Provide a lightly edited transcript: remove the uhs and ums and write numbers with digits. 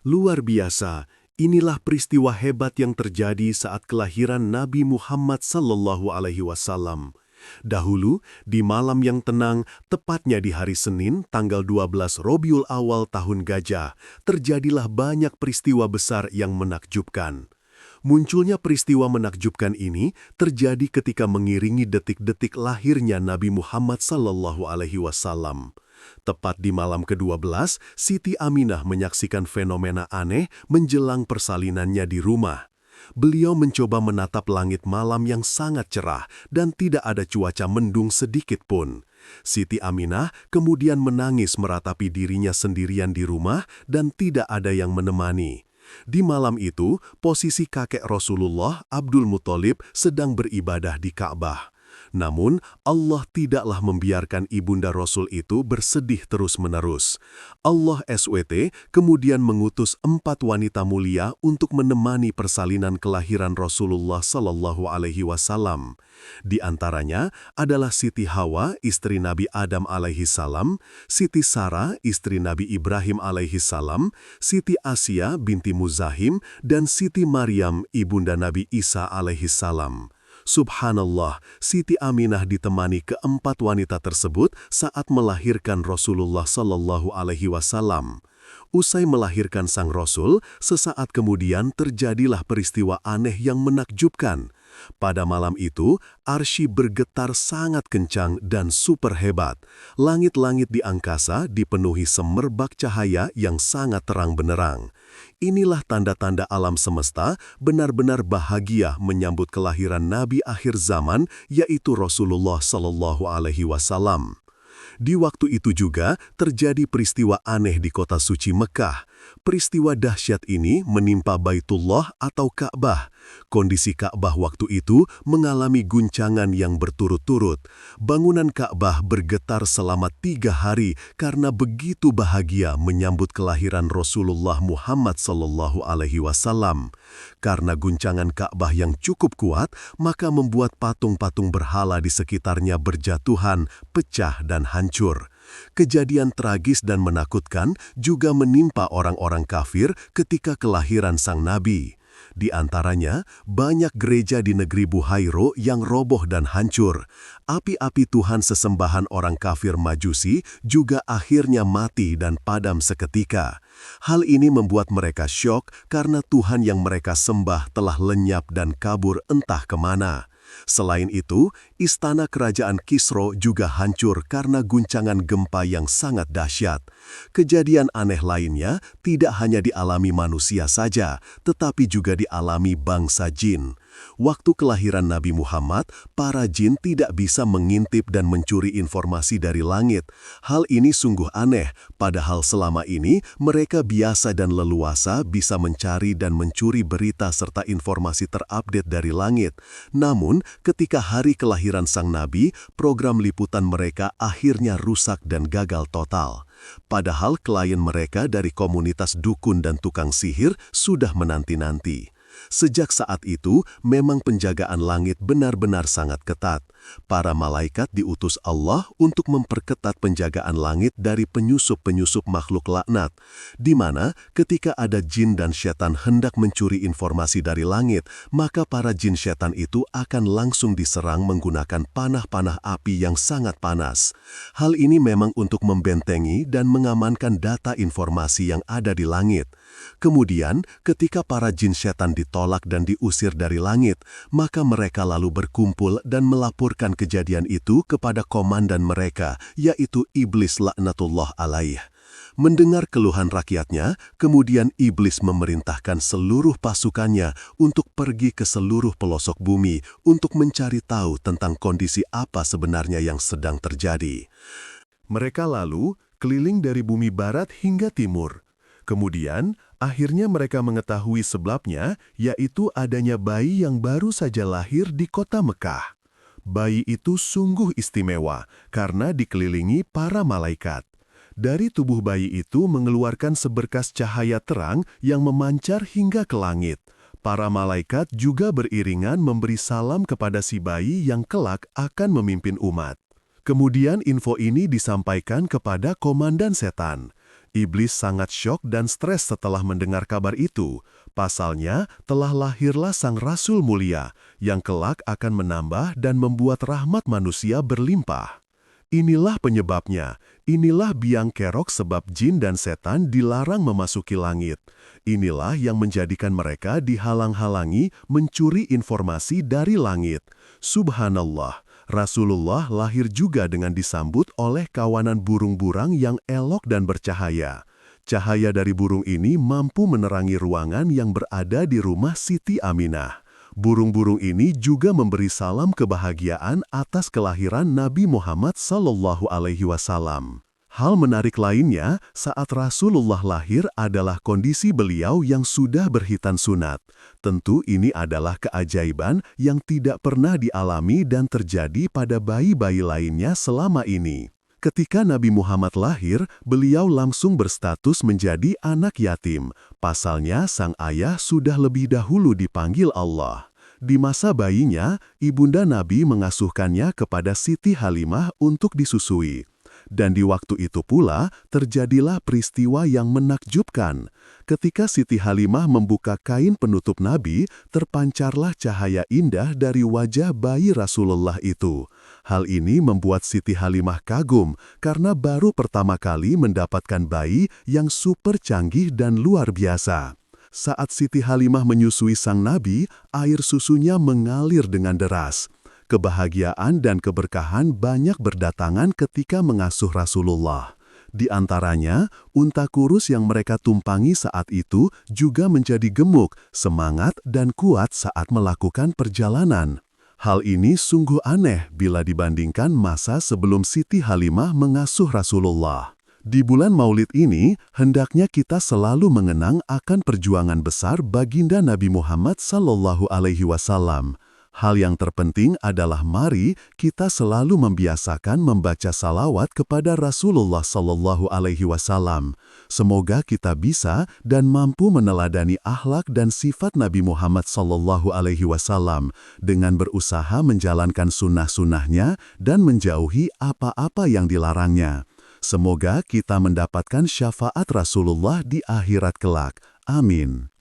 Luar biasa, inilah peristiwa hebat yang terjadi saat kelahiran Nabi Muhammad SAW. Dahulu, di malam yang tenang, tepatnya di hari Senin, tanggal 12 Robiul Awal tahun Gajah, terjadilah banyak peristiwa besar yang menakjubkan. Munculnya peristiwa menakjubkan ini terjadi ketika mengiringi detik-detik lahirnya Nabi Muhammad SAW. Tepat di malam ke-12, Siti Aminah menyaksikan fenomena aneh menjelang persalinannya di rumah. Beliau mencoba menatap langit malam yang sangat cerah dan tidak ada cuaca mendung sedikit pun. Siti Aminah kemudian menangis meratapi dirinya sendirian di rumah dan tidak ada yang menemani. Di malam itu, posisi kakek Rasulullah, Abdul Muthalib, sedang beribadah di Ka'bah. Namun, Allah tidaklah membiarkan ibunda Rasul itu bersedih terus-menerus. Allah SWT kemudian mengutus 4 wanita mulia untuk menemani persalinan kelahiran Rasulullah SAW. Di antaranya adalah Siti Hawa, istri Nabi Adam alaihissalam, Siti Sarah, istri Nabi Ibrahim alaihissalam, Siti Asia binti Muzahim, dan Siti Maryam, ibunda Nabi Isa alaihissalam. Subhanallah, Siti Aminah ditemani keempat wanita tersebut saat melahirkan Rasulullah SAW. Usai melahirkan sang Rasul, sesaat kemudian terjadilah peristiwa aneh yang menakjubkan. Pada malam itu, arsy bergetar sangat kencang dan super hebat. Langit-langit di angkasa dipenuhi semerbak cahaya yang sangat terang benderang. Inilah tanda-tanda alam semesta benar-benar bahagia menyambut kelahiran Nabi akhir zaman, yaitu Rasulullah SAW. Di waktu itu juga terjadi peristiwa aneh di kota suci Mekah. Peristiwa dahsyat ini menimpa Baitullah atau Ka'bah. Kondisi Ka'bah waktu itu mengalami guncangan yang berturut-turut. Bangunan Ka'bah bergetar selama 3 hari karena begitu bahagia menyambut kelahiran Rasulullah Muhammad SAW. Karena guncangan Ka'bah yang cukup kuat, maka membuat patung-patung berhala di sekitarnya berjatuhan, pecah, dan hancur. Kejadian tragis dan menakutkan juga menimpa orang-orang kafir ketika kelahiran sang Nabi. Di antaranya, banyak gereja di negeri Buhairo yang roboh dan hancur. Api-api Tuhan sesembahan orang kafir Majusi juga akhirnya mati dan padam seketika. Hal ini membuat mereka syok karena Tuhan yang mereka sembah telah lenyap dan kabur entah kemana. Selain itu, istana kerajaan Kisro juga hancur karena guncangan gempa yang sangat dahsyat. Kejadian aneh lainnya tidak hanya dialami manusia saja, tetapi juga dialami bangsa jin. Waktu kelahiran Nabi Muhammad, para jin tidak bisa mengintip dan mencuri informasi dari langit. Hal ini sungguh aneh, padahal selama ini mereka biasa dan leluasa bisa mencari dan mencuri berita serta informasi terupdate dari langit. Namun, ketika hari kelahiran sang Nabi, program liputan mereka akhirnya rusak dan gagal total. Padahal klien mereka dari komunitas dukun dan tukang sihir sudah menanti-nanti. Sejak saat itu, memang penjagaan langit benar-benar sangat ketat. Para malaikat diutus Allah untuk memperketat penjagaan langit dari penyusup-penyusup makhluk laknat, di mana ketika ada jin dan setan hendak mencuri informasi dari langit, maka para jin setan itu akan langsung diserang menggunakan panah-panah api yang sangat panas. Hal ini memang untuk membentengi dan mengamankan data informasi yang ada di langit. Kemudian, ketika para jin setan ditolak dan diusir dari langit, maka mereka lalu berkumpul dan melaporkan kejadian itu kepada komandan mereka, yaitu Iblis laknatullah alaih. Mendengar keluhan rakyatnya, kemudian Iblis memerintahkan seluruh pasukannya untuk pergi ke seluruh pelosok bumi untuk mencari tahu tentang kondisi apa sebenarnya yang sedang terjadi. Mereka lalu keliling dari bumi barat hingga timur. Kemudian, akhirnya mereka mengetahui sebabnya, yaitu adanya bayi yang baru saja lahir di kota Mekah. Bayi itu sungguh istimewa karena dikelilingi para malaikat. Dari tubuh bayi itu mengeluarkan seberkas cahaya terang yang memancar hingga ke langit. Para malaikat juga beriringan memberi salam kepada si bayi yang kelak akan memimpin umat. Kemudian info ini disampaikan kepada komandan setan. Iblis sangat syok dan stres setelah mendengar kabar itu. Pasalnya, telah lahirlah sang Rasul mulia, yang kelak akan menambah dan membuat rahmat manusia berlimpah. Inilah penyebabnya, inilah biang kerok sebab jin dan setan dilarang memasuki langit. Inilah yang menjadikan mereka dihalang-halangi mencuri informasi dari langit. Subhanallah, Rasulullah lahir juga dengan disambut oleh kawanan burung-burang yang elok dan bercahaya. Cahaya dari burung ini mampu menerangi ruangan yang berada di rumah Siti Aminah. Burung-burung ini juga memberi salam kebahagiaan atas kelahiran Nabi Muhammad SAW. Hal menarik lainnya, saat Rasulullah lahir adalah kondisi beliau yang sudah berhitan sunat. Tentu ini adalah keajaiban yang tidak pernah dialami dan terjadi pada bayi-bayi lainnya selama ini. Ketika Nabi Muhammad lahir, beliau langsung berstatus menjadi anak yatim. Pasalnya, sang ayah sudah lebih dahulu dipanggil Allah. Di masa bayinya, ibunda Nabi mengasuhkannya kepada Siti Halimah untuk disusui. Dan di waktu itu pula, terjadilah peristiwa yang menakjubkan. Ketika Siti Halimah membuka kain penutup Nabi, terpancarlah cahaya indah dari wajah bayi Rasulullah itu. Hal ini membuat Siti Halimah kagum karena baru pertama kali mendapatkan bayi yang super canggih dan luar biasa. Saat Siti Halimah menyusui sang Nabi, air susunya mengalir dengan deras. Kebahagiaan dan keberkahan banyak berdatangan ketika mengasuh Rasulullah. Di antaranya, unta kurus yang mereka tumpangi saat itu juga menjadi gemuk, semangat, dan kuat saat melakukan perjalanan. Hal ini sungguh aneh bila dibandingkan masa sebelum Siti Halimah mengasuh Rasulullah. Di bulan Maulid ini, hendaknya kita selalu mengenang akan perjuangan besar baginda Nabi Muhammad SAW. Hal yang terpenting adalah mari kita selalu membiasakan membaca salawat kepada Rasulullah SAW. Semoga kita bisa dan mampu meneladani akhlak dan sifat Nabi Muhammad SAW dengan berusaha menjalankan sunnah-sunnahnya dan menjauhi apa-apa yang dilarangnya. Semoga kita mendapatkan syafaat Rasulullah di akhirat kelak. Amin.